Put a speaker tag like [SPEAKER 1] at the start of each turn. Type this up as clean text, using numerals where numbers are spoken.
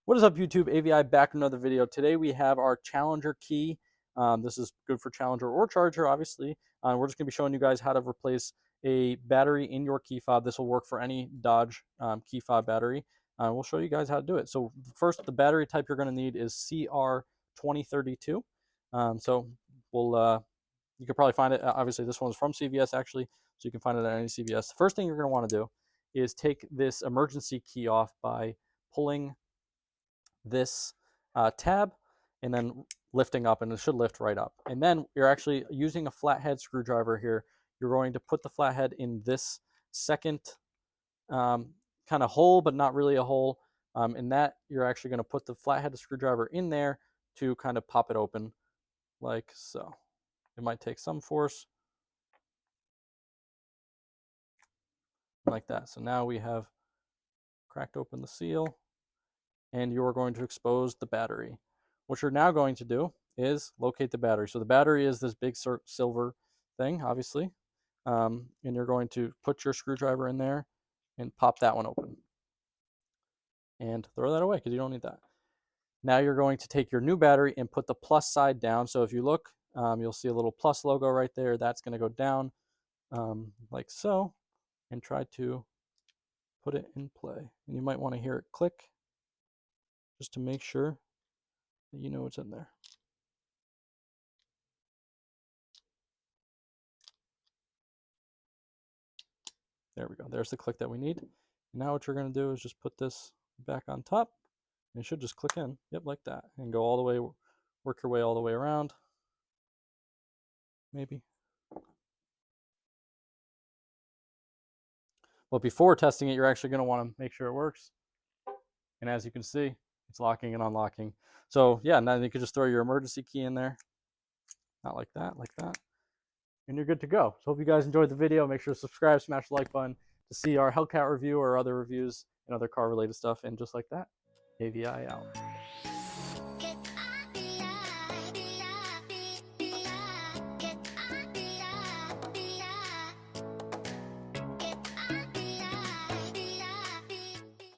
[SPEAKER 1] What is up, YouTube? AVI back in another video. Today we have our Challenger key. This is good for Challenger or Charger, obviously. We're just going to be showing you guys how to replace a battery in your key fob. This will work for any Dodge key fob battery. We'll show you guys how to do it. So first, the battery type you're going to need is CR2032. You can probably find it. Obviously, this one's from CVS actually, so you can find it at any CVS. The first thing you're going to want to do is take this emergency key off by pulling this tab and then lifting up, and it should lift right up. And then you're actually using a flathead screwdriver here. You're going to put the flathead in this second kind of hole, but not really a hole. In that, you're actually going to put the flathead screwdriver in there to kind of pop it open like so. It might take some force like that. So now we have cracked open the seal, and you're going to expose the battery. What you're now going to do is locate the battery. So the battery is this big silver thing, obviously, and you're going to put your screwdriver in there and pop that one open and throw that away because you don't need that. Now you're going to take your new battery and put the plus side down. So if you look, you'll see a little plus logo right there. That's going to go down like so, and try to put it in play. And you might want to hear it click just to make sure that you know what's in there. There we go. There's the click that we need. Now what you're going to do is just put this back on top, and it should just click in. Yep, like that. And go all the way, work your way all the way around. Maybe. Well, before testing it, you're actually going to want to make sure it works. And as you can see, it's locking and unlocking. So yeah, now you can just throw your emergency key in there. Not like that, like that. And you're good to go. So hope you guys enjoyed the video. Make sure to subscribe, smash the like button to see our Hellcat review or other reviews and other car related stuff. And just like that, AVI out.